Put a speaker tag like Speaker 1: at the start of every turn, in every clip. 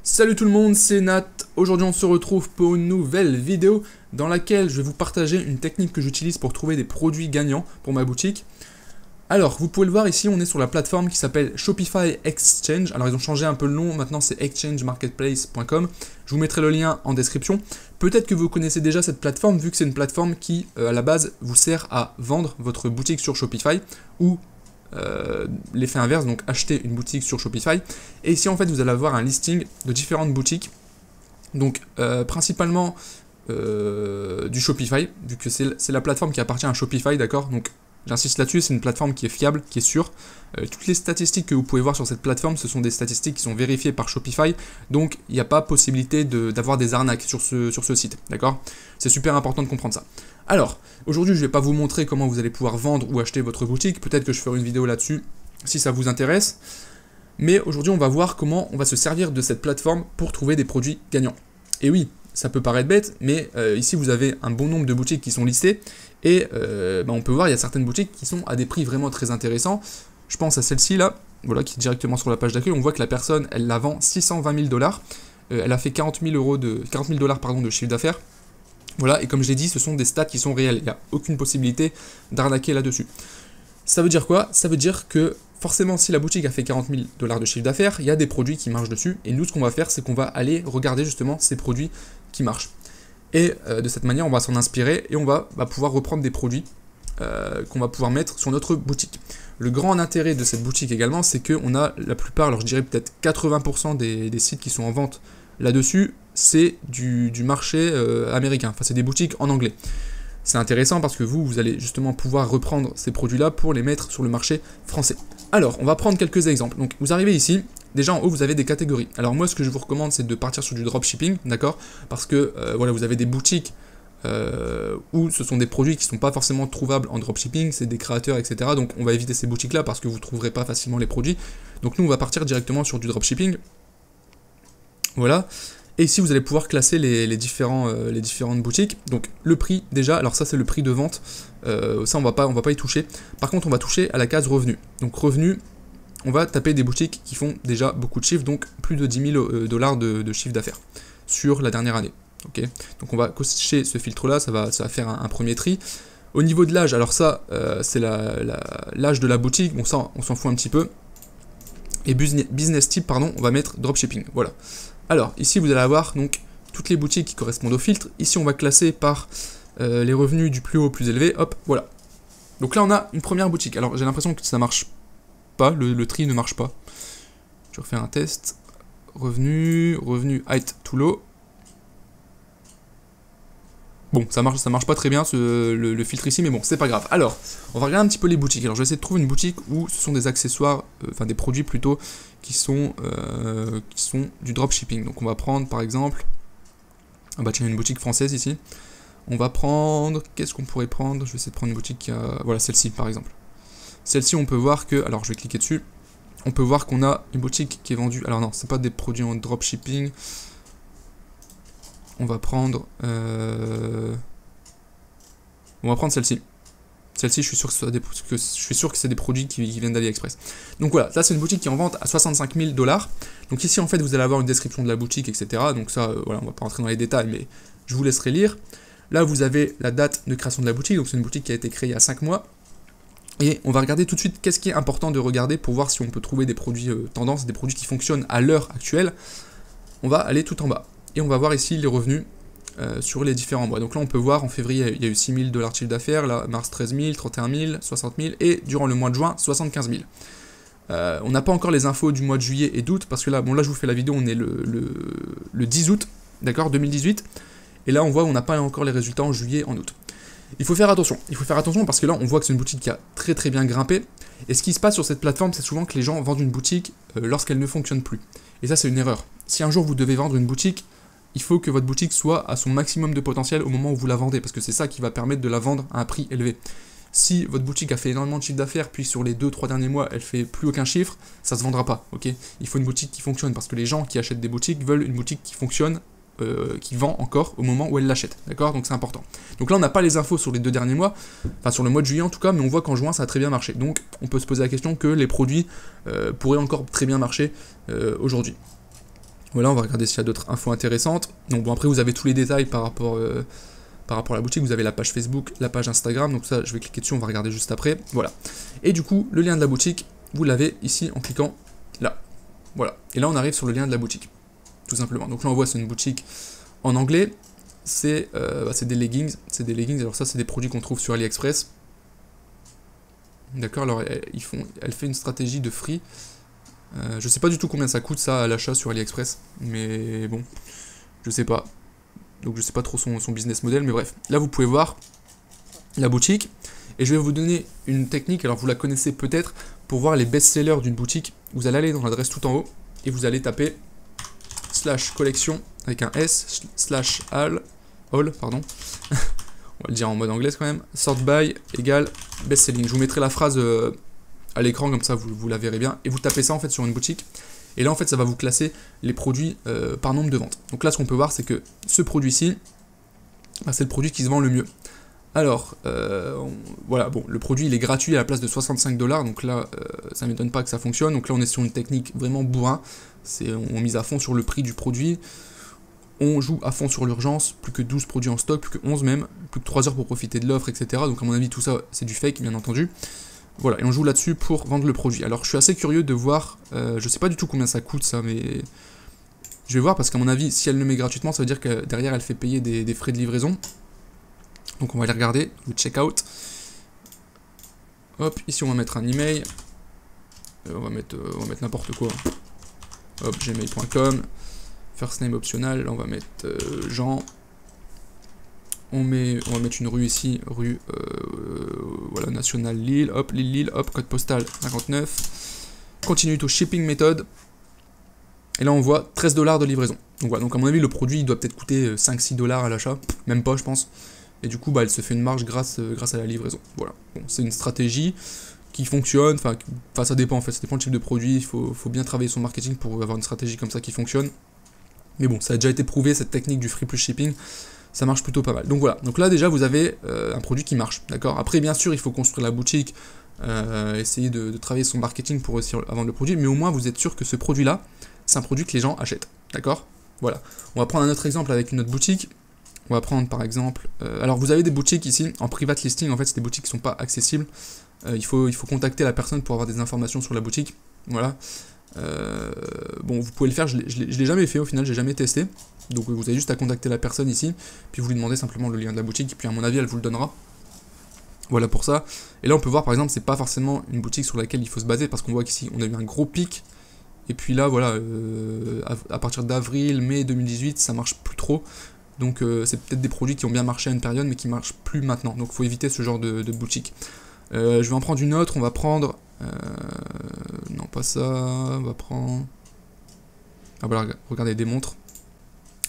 Speaker 1: Salut tout le monde, c'est Nat. Aujourd'hui on se retrouve pour une nouvelle vidéo dans laquelle je vais vous partager une technique que j'utilise pour trouver des produits gagnants pour ma boutique. Alors, vous pouvez le voir ici, on est sur la plateforme qui s'appelle Shopify Exchange. Alors ils ont changé un peu le nom, maintenant c'est exchangemarketplace.com. Je vous mettrai le lien en description. Peut-être que vous connaissez déjà cette plateforme vu que c'est une plateforme qui à la base vous sert à vendre votre boutique sur Shopify ou l'effet inverse, donc acheter une boutique sur Shopify. Et ici en fait vous allez avoir un listing de différentes boutiques, donc principalement du Shopify, vu que c'est la plateforme qui appartient à Shopify, d'accord. Donc j'insiste là-dessus, c'est une plateforme qui est fiable, qui est sûre. Toutes les statistiques que vous pouvez voir sur cette plateforme, ce sont des statistiques qui sont vérifiées par Shopify, donc il n'y a pas possibilité d'avoir des arnaques sur ce site, d'accord. C'est super important de comprendre ça. Alors, aujourd'hui je ne vais pas vous montrer comment vous allez pouvoir vendre ou acheter votre boutique, peut-être que je ferai une vidéo là-dessus si ça vous intéresse, mais aujourd'hui on va voir comment on va se servir de cette plateforme pour trouver des produits gagnants. Et oui, ça peut paraître bête, mais ici vous avez un bon nombre de boutiques qui sont listées, et on peut voir il y a certaines boutiques qui sont à des prix vraiment très intéressants. Je pense à celle-ci là, voilà, qui est directement sur la page d'accueil. On voit que la personne, elle la vend 620 000 $, elle a fait 40 000 $ de chiffre d'affaires. Voilà, et comme je l'ai dit, ce sont des stats qui sont réels, il n'y a aucune possibilité d'arnaquer là-dessus. Ça veut dire quoi? Ça veut dire que forcément, si la boutique a fait 40 000 $ de chiffre d'affaires, il y a des produits qui marchent dessus, et nous, ce qu'on va faire, c'est qu'on va aller regarder justement ces produits qui marchent. Et de cette manière, on va s'en inspirer, et on va pouvoir reprendre des produits qu'on va pouvoir mettre sur notre boutique. Le grand intérêt de cette boutique également, c'est qu'on a la plupart, alors je dirais peut-être 80% des sites qui sont en vente là-dessus, c'est du marché américain, enfin c'est des boutiques en anglais. C'est intéressant parce que vous allez justement pouvoir reprendre ces produits-là pour les mettre sur le marché français. Alors, on va prendre quelques exemples. Donc, vous arrivez ici, déjà en haut, vous avez des catégories. Alors moi, ce que je vous recommande, c'est de partir sur du dropshipping, d'accord? Parce que, voilà, vous avez des boutiques où ce sont des produits qui ne sont pas forcément trouvables en dropshipping, c'est des créateurs, etc. Donc, on va éviter ces boutiques-là parce que vous ne trouverez pas facilement les produits. Donc, nous, on va partir directement sur du dropshipping. Voilà. Et ici, vous allez pouvoir classer les différentes boutiques. Donc, le prix, déjà, alors ça, c'est le prix de vente. Ça, on va pas y toucher. Par contre, on va toucher à la case revenus. Donc, revenus, on va taper des boutiques qui font déjà beaucoup de chiffres, donc plus de 10 000 $ de chiffre d'affaires sur la dernière année. Okay, donc, on va cocher ce filtre-là, ça va faire un premier tri. Au niveau de l'âge, alors ça, c'est l'âge de la boutique. Bon, ça, on s'en fout un petit peu. Et business type, pardon, on va mettre dropshipping. Voilà. Alors, ici, vous allez avoir donc toutes les boutiques qui correspondent au filtre. Ici, on va classer par les revenus du plus haut au plus élevé. Hop, voilà. Donc là, on a une première boutique. Alors, j'ai l'impression que ça marche pas. Le tri ne marche pas. Je refais un test. Revenu height to low. Bon, ça marche pas très bien le filtre ici, mais bon, c'est pas grave. Alors, on va regarder un petit peu les boutiques. Alors, je vais essayer de trouver une boutique où ce sont des accessoires, enfin des produits plutôt, qui sont du dropshipping. Donc, on va prendre par exemple, ah bah tiens, une boutique française ici. On va prendre, qu'est-ce qu'on pourrait prendre? Je vais essayer de prendre une boutique qui a, voilà, celle-ci par exemple. Celle-ci, on peut voir que, alors je vais cliquer dessus, on peut voir qu'on a une boutique qui est vendue. Alors non, c'est pas des produits en dropshipping. On va prendre celle-ci. Celle-ci, je suis sûr que c'est des produits qui viennent d'AliExpress. Donc voilà, ça c'est une boutique qui est en vente à 65 000 $. Donc ici, en fait, vous allez avoir une description de la boutique, etc. Donc ça, voilà, on va pas rentrer dans les détails, mais je vous laisserai lire. Là, vous avez la date de création de la boutique. Donc c'est une boutique qui a été créée il y a 5 mois. Et on va regarder tout de suite qu'est-ce qui est important de regarder pour voir si on peut trouver des produits tendance, des produits qui fonctionnent à l'heure actuelle. On va aller tout en bas. Et on va voir ici les revenus sur les différents mois. Donc là, on peut voir en février, il y a eu 6 000 $ de chiffre d'affaires, là, mars 13 000, 31 000, 60 000, et durant le mois de juin, 75 000. On n'a pas encore les infos du mois de juillet et d'août, parce que là, bon, là, je vous fais la vidéo, on est le 10 août, d'accord, 2018, et là, on voit on n'a pas encore les résultats en juillet, en août. Il faut faire attention parce que là, on voit que c'est une boutique qui a très très bien grimpé, et ce qui se passe sur cette plateforme, c'est souvent que les gens vendent une boutique lorsqu'elle ne fonctionne plus. Et ça, c'est une erreur. Si un jour vous devez vendre une boutique, il faut que votre boutique soit à son maximum de potentiel au moment où vous la vendez, parce que c'est ça qui va permettre de la vendre à un prix élevé. Si votre boutique a fait énormément de chiffre d'affaires, puis sur les 2-3 derniers mois, elle fait plus aucun chiffre, ça se vendra pas, ok? Il faut une boutique qui fonctionne, parce que les gens qui achètent des boutiques veulent une boutique qui fonctionne, qui vend encore au moment où elle l'achète, d'accord? Donc c'est important. Donc là, on n'a pas les infos sur les 2 derniers mois, enfin sur le mois de juillet en tout cas, mais on voit qu'en juin, ça a très bien marché. Donc on peut se poser la question que les produits pourraient encore très bien marcher aujourd'hui. Voilà, on va regarder s'il y a d'autres infos intéressantes. Donc bon, après vous avez tous les détails par rapport à la boutique. Vous avez la page Facebook, la page Instagram, donc ça je vais cliquer dessus, on va regarder juste après. Voilà. Et du coup, le lien de la boutique, vous l'avez ici en cliquant là. Voilà. Et là on arrive sur le lien de la boutique, tout simplement. Donc là on voit c'est une boutique en anglais. C'est des leggings. C'est des leggings. Alors ça c'est des produits qu'on trouve sur AliExpress. D'accord, alors elle fait une stratégie de free. Je sais pas du tout combien ça coûte ça à l'achat sur AliExpress, mais bon, je sais pas. Donc je sais pas trop son business model, mais bref. Là vous pouvez voir la boutique, et je vais vous donner une technique, alors vous la connaissez peut-être, pour voir les best-sellers d'une boutique. Vous allez aller dans l'adresse tout en haut, et vous allez taper /collection avec un S, /all, pardon. On va le dire en mode anglais quand même, sort by égale best-selling. Je vous mettrai la phrase à l'écran, comme ça vous la verrez bien, et vous tapez ça en fait sur une boutique, et là en fait ça va vous classer les produits par nombre de ventes. Donc là ce qu'on peut voir c'est que ce produit-ci, c'est le produit qui se vend le mieux. Alors, voilà, bon, le produit il est gratuit à la place de 65$, donc là ça ne m'étonne pas que ça fonctionne. Donc là on est sur une technique vraiment bourrin, on mise à fond sur le prix du produit, on joue à fond sur l'urgence, plus que 12 produits en stock, plus que 11 même, plus que 3 heures pour profiter de l'offre, etc. Donc à mon avis tout ça c'est du fake bien entendu. Voilà, et on joue là-dessus pour vendre le produit. Alors je suis assez curieux de voir, je sais pas du tout combien ça coûte ça, mais je vais voir parce qu'à mon avis, si elle le met gratuitement, ça veut dire que derrière elle fait payer des frais de livraison. Donc on va aller regarder, le checkout. Hop, ici on va mettre un email. On va mettre n'importe quoi. Hop, gmail.com. First name optional, là on va mettre Jean. On va mettre une rue ici, rue voilà, nationale Lille, hop, Lille, hop, code postal 59. Continue to shipping method. Et là on voit 13$ de livraison. Donc voilà, donc à mon avis le produit il doit peut-être coûter 5-6$ à l'achat, même pas je pense. Et du coup bah elle se fait une marge grâce à la livraison. Voilà, bon, c'est une stratégie qui fonctionne, enfin ça dépend en fait, ça dépend du type de produit, il faut bien travailler son marketing pour avoir une stratégie comme ça qui fonctionne. Mais bon, ça a déjà été prouvé, cette technique du free plus shipping, ça marche plutôt pas mal. Donc voilà, donc là déjà vous avez un produit qui marche, d'accord. Après bien sûr il faut construire la boutique, essayer de travailler son marketing pour réussir à vendre le produit, mais au moins vous êtes sûr que ce produit là, c'est un produit que les gens achètent, d'accord. Voilà, on va prendre un autre exemple avec une autre boutique. On va prendre par exemple, alors vous avez des boutiques ici, en private listing, en fait c'est des boutiques qui ne sont pas accessibles, il faut contacter la personne pour avoir des informations sur la boutique, voilà. Bon vous pouvez le faire, je l'ai jamais fait au final, j'ai jamais testé, donc vous avez juste à contacter la personne ici, puis vous lui demandez simplement le lien de la boutique, puis à mon avis elle vous le donnera. Voilà pour ça, et là on peut voir par exemple c'est pas forcément une boutique sur laquelle il faut se baser, parce qu'on voit qu'ici on a eu un gros pic, et puis là voilà, à partir d'avril, mai 2018 ça marche plus trop. Donc c'est peut-être des produits qui ont bien marché à une période mais qui ne marchent plus maintenant. Donc il faut éviter ce genre de boutique. Je vais en prendre une autre, on va prendre... non pas ça, on va prendre... Ah voilà, regardez des montres.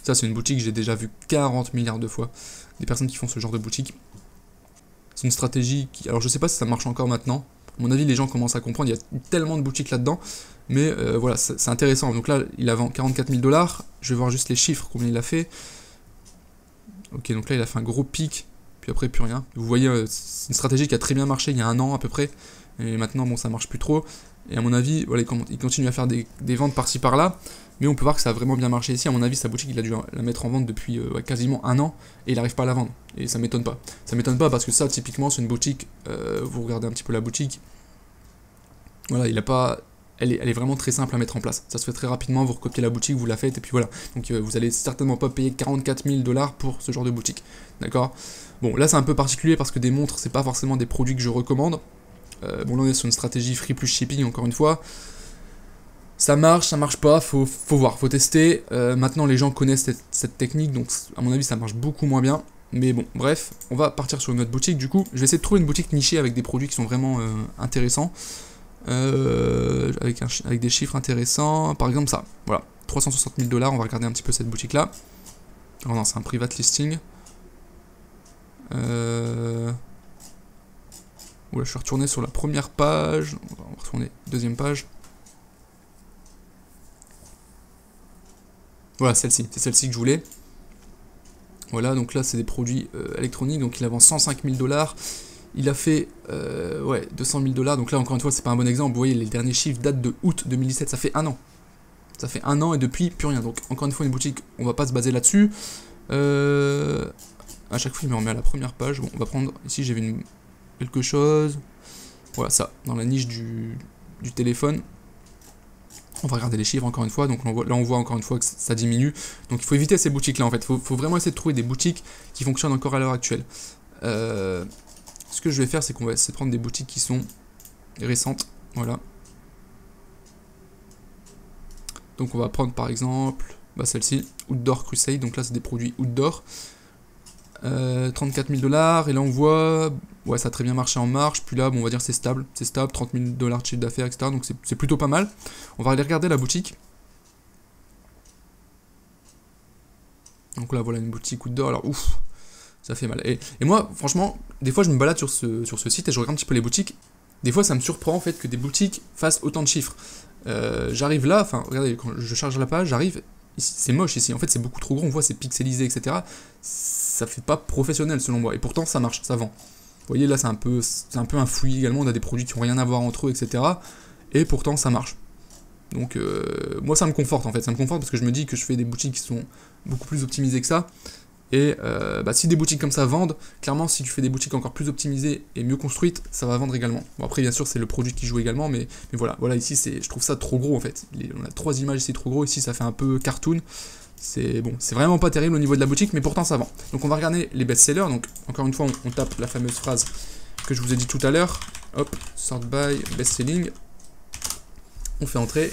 Speaker 1: Ça c'est une boutique que j'ai déjà vu 40 milliards de fois. Des personnes qui font ce genre de boutique. C'est une stratégie qui... Alors je sais pas si ça marche encore maintenant. À mon avis les gens commencent à comprendre, il y a tellement de boutiques là-dedans. Mais voilà, c'est intéressant. Donc là il a vendu 44 000$. Je vais voir juste les chiffres, combien il a fait. Ok, donc là il a fait un gros pic, puis après plus rien. Vous voyez, c'est une stratégie qui a très bien marché il y a un an à peu près, et maintenant bon ça marche plus trop. Et à mon avis, voilà, il continue à faire des ventes par-ci par-là, mais on peut voir que ça a vraiment bien marché ici. À mon avis, sa boutique il a dû la mettre en vente depuis quasiment un an, et il n'arrive pas à la vendre. Et ça m'étonne pas. Ça m'étonne pas parce que ça, typiquement, c'est une boutique, vous regardez un petit peu la boutique, voilà, il a pas... Elle est vraiment très simple à mettre en place. Ça se fait très rapidement, vous recopiez la boutique, vous la faites, et puis voilà. Donc vous allez certainement pas payer 44 000$ pour ce genre de boutique. D'accord. Bon, là c'est un peu particulier parce que des montres, c'est pas forcément des produits que je recommande. Bon, là on est sur une stratégie free plus shipping, encore une fois. Ça marche pas, faut voir, faut tester. Maintenant les gens connaissent cette technique, donc à mon avis ça marche beaucoup moins bien. Mais bon, bref, on va partir sur une autre boutique du coup. Je vais essayer de trouver une boutique nichée avec des produits qui sont vraiment intéressants. Avec des chiffres intéressants, par exemple ça, voilà, 360 000$, on va regarder un petit peu cette boutique là. Oh non, c'est un private listing. Oula, je suis retourné sur la première page, on va retourner deuxième page. Voilà, celle-ci, c'est celle-ci que je voulais. Voilà, donc là c'est des produits électroniques, donc il a vendu 105 000$. Il a fait ouais, 200 000$, donc là encore une fois c'est pas un bon exemple, vous voyez les derniers chiffres datent de août 2017, ça fait un an. Ça fait 1 an et depuis, plus rien. Donc, encore une fois, une boutique, on va pas se baser là-dessus. À chaque fois, il me remet à la première page. Bon, on va prendre, ici, j'ai vu quelque chose. Voilà, ça, dans la niche du téléphone. On va regarder les chiffres encore une fois. Donc là, on voit encore une fois que ça diminue. Donc, il faut éviter ces boutiques-là, en fait. Il faut vraiment essayer de trouver des boutiques qui fonctionnent encore à l'heure actuelle. Ce que je vais faire, c'est qu'on va essayer de prendre des boutiques qui sont récentes. Voilà. Donc on va prendre par exemple celle-ci, Outdoor Crusade. Donc là c'est des produits outdoor. 34 000 $. Et là on voit, ouais, ça a très bien marché en marche. Puis là, bon, on va dire c'est stable, 30 000 $ de chiffre d'affaires, etc. Donc c'est plutôt pas mal. On va aller regarder la boutique. Donc là voilà une boutique outdoor. Alors ouf, ça fait mal. Et moi franchement, des fois je me balade sur ce site et je regarde un petit peu les boutiques. Des fois ça me surprend en fait que des boutiques fassent autant de chiffres. J'arrive là, enfin regardez, quand je charge la page, j'arrive, c'est moche ici, en fait c'est beaucoup trop gros, on voit c'est pixelisé, etc. Ça fait pas professionnel selon moi, et pourtant ça marche, ça vend. Vous voyez là c'est un peu un fouillis également, on a des produits qui ont rien à voir entre eux, etc. Et pourtant ça marche. Donc moi ça me conforte en fait, ça me conforte parce que je me dis que je fais des boutiques qui sont beaucoup plus optimisées que ça. Et si des boutiques comme ça vendent, clairement si tu fais des boutiques encore plus optimisées et mieux construites, ça va vendre également. Bon après bien sûr c'est le produit qui joue également, mais voilà ici je trouve ça trop gros en fait. On a 3 images ici trop gros, ici ça fait un peu cartoon. C'est vraiment pas terrible au niveau de la boutique, mais pourtant ça vend. Donc on va regarder les best-sellers, donc encore une fois on tape la fameuse phrase que je vous ai dit tout à l'heure. Hop, sort by best-selling. On fait entrer.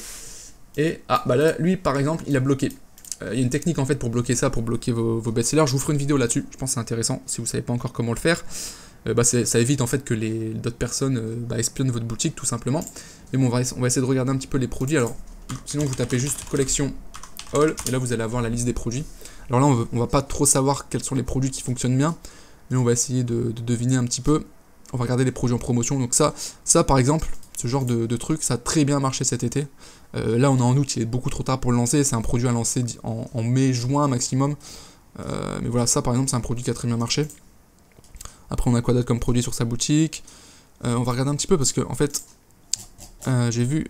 Speaker 1: Et là lui par exemple il a bloqué. Il y a une technique en fait pour bloquer ça, pour bloquer vos best-sellers. Je vous ferai une vidéo là-dessus, je pense que c'est intéressant si vous savez pas encore comment le faire. Ça évite en fait que d'autres personnes espionnent votre boutique tout simplement. Mais bon, on va essayer de regarder un petit peu les produits. Alors, sinon vous tapez juste collection all et là vous allez avoir la liste des produits. Alors là on va pas trop savoir quels sont les produits qui fonctionnent bien, mais on va essayer de deviner un petit peu. On va regarder les produits en promotion. Donc ça par exemple, ce genre de truc, ça a très bien marché cet été. Là on est en août, il est beaucoup trop tard pour le lancer, c'est un produit à lancer en mai, juin maximum. Mais voilà, ça par exemple c'est un produit qui a très bien marché. Après on a quoi d'autre comme produit sur sa boutique. On va regarder un petit peu parce que en fait j'ai vu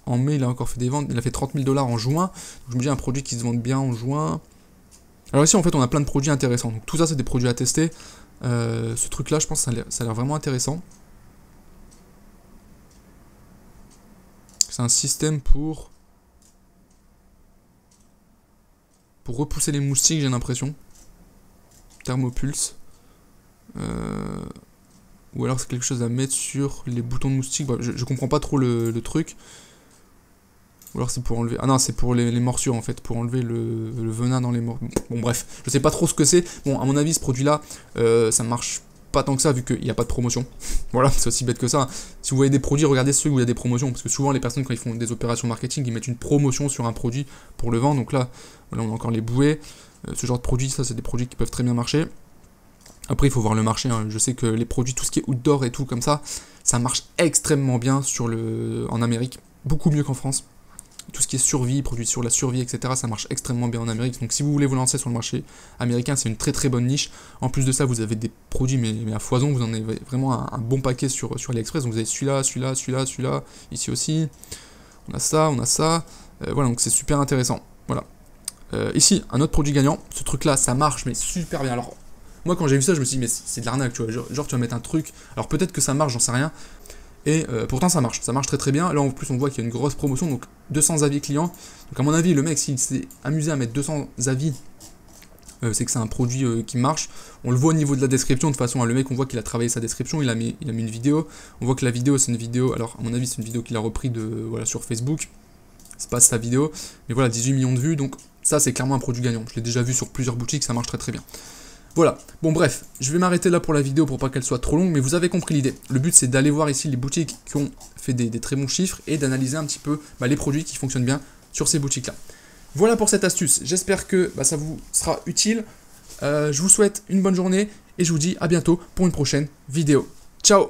Speaker 1: en mai il a encore fait des ventes, il a fait 30 000 $ en juin. Donc je me dis un produit qui se vend bien en juin. Alors ici en fait on a plein de produits intéressants, donc tout ça c'est des produits à tester. Ce truc là je pense que ça a l'air vraiment intéressant. C'est un système pour repousser les moustiques, j'ai l'impression. Thermopulse. Ou alors c'est quelque chose à mettre sur les boutons de moustiques. Bah, je comprends pas trop le truc. Ou alors c'est pour enlever... Ah non, c'est pour les morsures en fait, pour enlever le venin dans les morsures. Bon bref, je sais pas trop ce que c'est. Bon, à mon avis ce produit là, ça marche pas tant que ça vu qu'il n'y a pas de promotion. Voilà, c'est aussi bête que ça. Si vous voyez des produits, regardez ceux où il y a des promotions, parce que souvent les personnes quand ils font des opérations marketing, ils mettent une promotion sur un produit pour le vendre. Donc là, voilà, on a encore les bouées. Ce genre de produits, ça c'est des produits qui peuvent très bien marcher. Après il faut voir le marché, hein. Je sais que les produits, tout ce qui est outdoor et tout comme ça marche extrêmement bien en Amérique, beaucoup mieux qu'en France. Tout ce qui est survie, produits sur la survie, etc., ça marche extrêmement bien en Amérique. Donc si vous voulez vous lancer sur le marché américain, c'est une très très bonne niche. En plus de ça, vous avez des produits mais à foison, vous en avez vraiment un bon paquet sur AliExpress. Donc vous avez celui-là, ici aussi. On a ça. Voilà, donc c'est super intéressant. Voilà. Ici, un autre produit gagnant. Ce truc-là, ça marche, mais super bien. Alors, moi quand j'ai vu ça, je me suis dit, mais c'est de l'arnaque, tu vois. Genre tu vas mettre un truc. Alors peut-être que ça marche, j'en sais rien. Et pourtant ça marche très très bien. Là en plus on voit qu'il y a une grosse promotion, donc 200 avis clients. Donc à mon avis le mec s'il s'est amusé à mettre 200 avis, c'est que c'est un produit qui marche. On le voit au niveau de la description, de toute façon, hein, le mec on voit qu'il a travaillé sa description, il a mis une vidéo. On voit que la vidéo c'est une vidéo, alors à mon avis c'est une vidéo qu'il a repris sur Facebook. C'est pas sa vidéo, mais voilà 18 millions de vues, donc ça c'est clairement un produit gagnant. Je l'ai déjà vu sur plusieurs boutiques, ça marche très très bien. Voilà, bon bref, je vais m'arrêter là pour la vidéo pour pas qu'elle soit trop longue, mais vous avez compris l'idée. Le but c'est d'aller voir ici les boutiques qui ont fait des très bons chiffres et d'analyser un petit peu les produits qui fonctionnent bien sur ces boutiques-là. Voilà pour cette astuce, j'espère que ça vous sera utile. Je vous souhaite une bonne journée et je vous dis à bientôt pour une prochaine vidéo. Ciao!